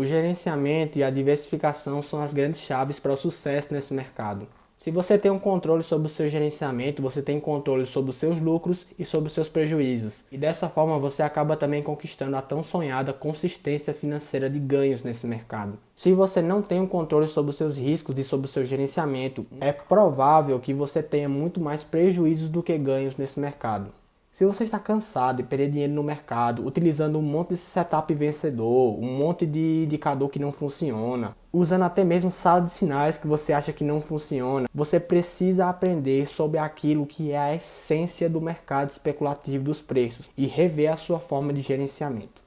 O gerenciamento e a diversificação são as grandes chaves para o sucesso nesse mercado. Se você tem um controle sobre o seu gerenciamento, você tem controle sobre os seus lucros e sobre os seus prejuízos. E dessa forma você acaba também conquistando a tão sonhada consistência financeira de ganhos nesse mercado. Se você não tem um controle sobre os seus riscos e sobre o seu gerenciamento, é provável que você tenha muito mais prejuízos do que ganhos nesse mercado. Se você está cansado de perder dinheiro no mercado, utilizando um monte de setup vencedor, um monte de indicador que não funciona, usando até mesmo sala de sinais que você acha que não funciona, você precisa aprender sobre aquilo que é a essência do mercado especulativo dos preços e rever a sua forma de gerenciamento.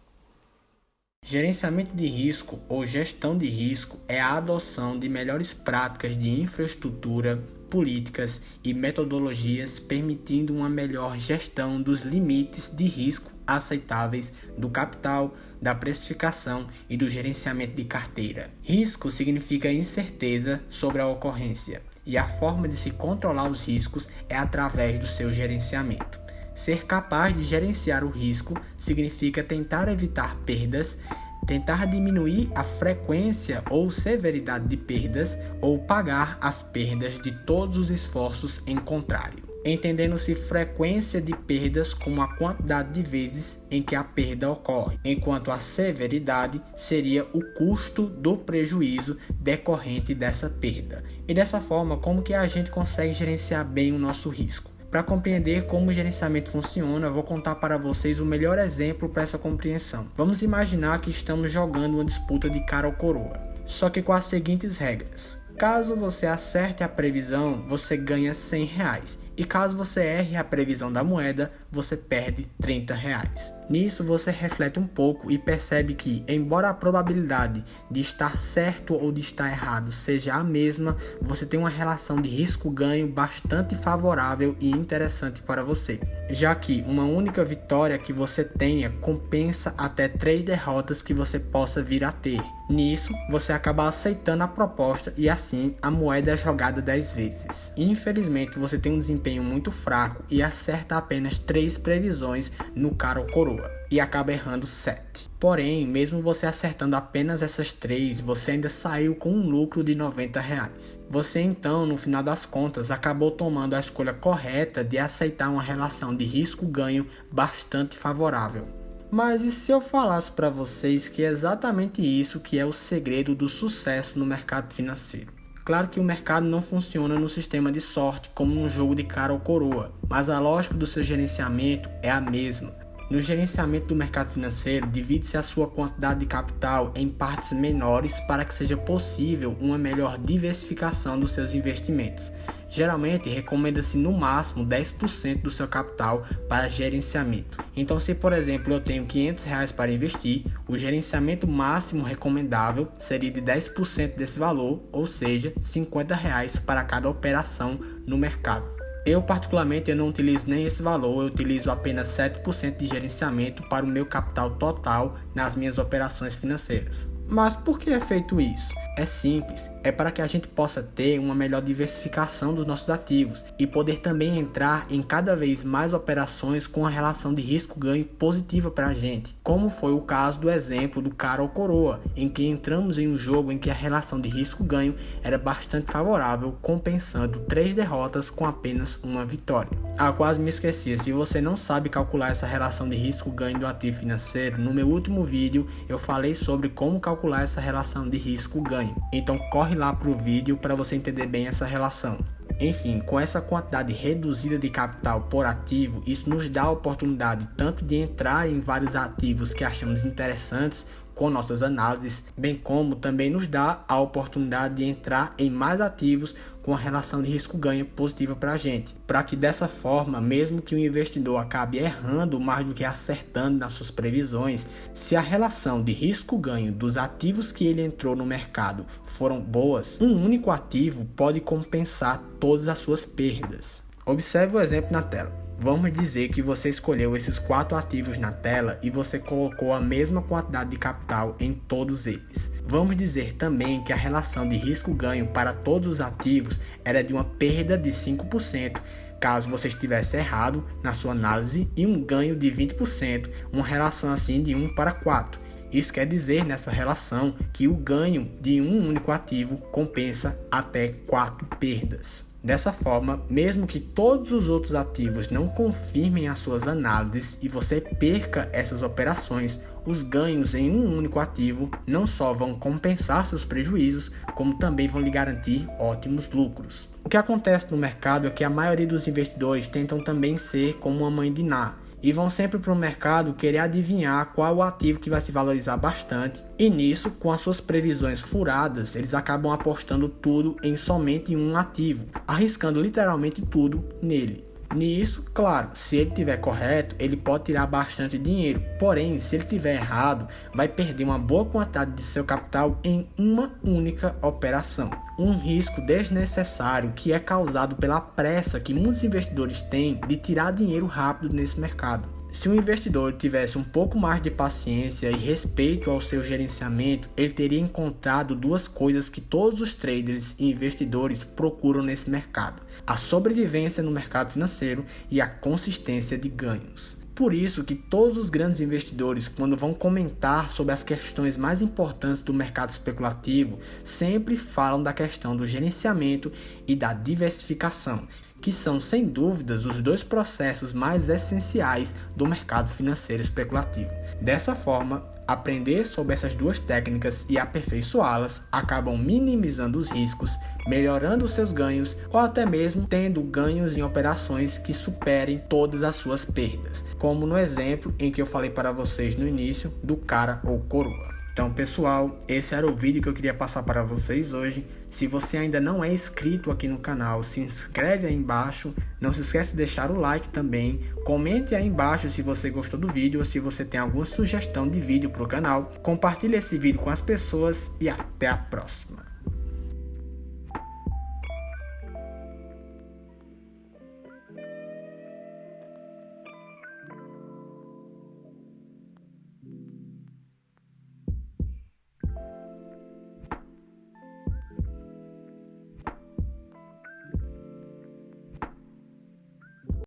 Gerenciamento de risco ou gestão de risco é a adoção de melhores práticas de infraestrutura, políticas e metodologias permitindo uma melhor gestão dos limites de risco aceitáveis do capital, da precificação e do gerenciamento de carteira. Risco significa incerteza sobre a ocorrência, e a forma de se controlar os riscos é através do seu gerenciamento. Ser capaz de gerenciar o risco significa tentar evitar perdas, tentar diminuir a frequência ou severidade de perdas ou pagar as perdas de todos os esforços em contrário, entendendo-se frequência de perdas como a quantidade de vezes em que a perda ocorre, enquanto a severidade seria o custo do prejuízo decorrente dessa perda. E dessa forma, como que a gente consegue gerenciar bem o nosso risco? Para compreender como o gerenciamento funciona, eu vou contar para vocês o melhor exemplo para essa compreensão. Vamos imaginar que estamos jogando uma disputa de cara ou coroa, só que com as seguintes regras. Caso você acerte a previsão, você ganha R$100. E caso você erre a previsão da moeda, você perde R$30. Nisso você reflete um pouco e percebe que, embora a probabilidade de estar certo ou de estar errado seja a mesma, você tem uma relação de risco-ganho bastante favorável e interessante para você, já que uma única vitória que você tenha compensa até 3 derrotas que você possa vir a ter. Nisso, você acaba aceitando a proposta e assim a moeda é jogada 10 vezes. Infelizmente, você tem um desempenho muito fraco e acerta apenas 3 previsões no cara ou coroa e acaba errando 7. Porém, mesmo você acertando apenas essas 3, você ainda saiu com um lucro de R$90. Você então, no final das contas, acabou tomando a escolha correta de aceitar uma relação de risco-ganho bastante favorável. Mas e se eu falasse para vocês que é exatamente isso que é o segredo do sucesso no mercado financeiro? Claro que o mercado não funciona no sistema de sorte como num jogo de cara ou coroa, mas a lógica do seu gerenciamento é a mesma. No gerenciamento do mercado financeiro, divide-se a sua quantidade de capital em partes menores para que seja possível uma melhor diversificação dos seus investimentos. Geralmente, recomenda-se no máximo 10% do seu capital para gerenciamento. Então, se por exemplo eu tenho R$500 para investir, o gerenciamento máximo recomendável seria de 10% desse valor, ou seja, R$50 para cada operação no mercado. Eu particularmente não utilizo nem esse valor, eu utilizo apenas 7% de gerenciamento para o meu capital total nas minhas operações financeiras. Mas por que é feito isso? É simples, é para que a gente possa ter uma melhor diversificação dos nossos ativos e poder também entrar em cada vez mais operações com a relação de risco-ganho positiva para a gente, como foi o caso do exemplo do cara ou coroa, em que entramos em um jogo em que a relação de risco-ganho era bastante favorável, compensando 3 derrotas com apenas uma vitória. Quase me esqueci, se você não sabe calcular essa relação de risco-ganho do ativo financeiro, no meu último vídeo eu falei sobre como calcular essa relação de risco-ganho. Então corre lá para o vídeo para você entender bem essa relação. Enfim, com essa quantidade reduzida de capital por ativo, isso nos dá a oportunidade tanto de entrar em vários ativos que achamos interessantes com nossas análises, bem como também nos dá a oportunidade de entrar em mais ativos com a relação de risco-ganho positiva para a gente, para que dessa forma, mesmo que o investidor acabe errando mais do que acertando nas suas previsões, se a relação de risco-ganho dos ativos que ele entrou no mercado foram boas, um único ativo pode compensar todas as suas perdas. Observe o exemplo na tela. Vamos dizer que você escolheu esses 4 ativos na tela e você colocou a mesma quantidade de capital em todos eles. Vamos dizer também que a relação de risco-ganho para todos os ativos era de uma perda de 5%, caso você estivesse errado na sua análise, e um ganho de 20%, uma relação assim de 1 para 4. Isso quer dizer nessa relação que o ganho de um único ativo compensa até 4 perdas. Dessa forma, mesmo que todos os outros ativos não confirmem as suas análises e você perca essas operações, os ganhos em um único ativo não só vão compensar seus prejuízos, como também vão lhe garantir ótimos lucros. O que acontece no mercado é que a maioria dos investidores tentam também ser como uma mãe de Ná, e vão sempre para o mercado querer adivinhar qual é o ativo que vai se valorizar bastante, e nisso, com as suas previsões furadas, eles acabam apostando tudo em somente um ativo, arriscando literalmente tudo nele. Nisso, claro, se ele estiver correto, ele pode tirar bastante dinheiro, porém, se ele estiver errado, vai perder uma boa quantidade de seu capital em uma única operação. Um risco desnecessário que é causado pela pressa que muitos investidores têm de tirar dinheiro rápido nesse mercado. Se o investidor tivesse um pouco mais de paciência e respeito ao seu gerenciamento, ele teria encontrado duas coisas que todos os traders e investidores procuram nesse mercado: a sobrevivência no mercado financeiro e a consistência de ganhos. Por isso que todos os grandes investidores, quando vão comentar sobre as questões mais importantes do mercado especulativo, sempre falam da questão do gerenciamento e da diversificação, que são, sem dúvidas, os dois processos mais essenciais do mercado financeiro especulativo. Dessa forma, aprender sobre essas duas técnicas e aperfeiçoá-las acabam minimizando os riscos, melhorando os seus ganhos ou até mesmo tendo ganhos em operações que superem todas as suas perdas, como no exemplo em que eu falei para vocês no início do cara ou coroa. Então, pessoal, esse era o vídeo que eu queria passar para vocês hoje. Se você ainda não é inscrito aqui no canal, se inscreve aí embaixo. Não se esquece de deixar o like também. Comente aí embaixo se você gostou do vídeo ou se você tem alguma sugestão de vídeo para o canal. Compartilhe esse vídeo com as pessoas e até a próxima.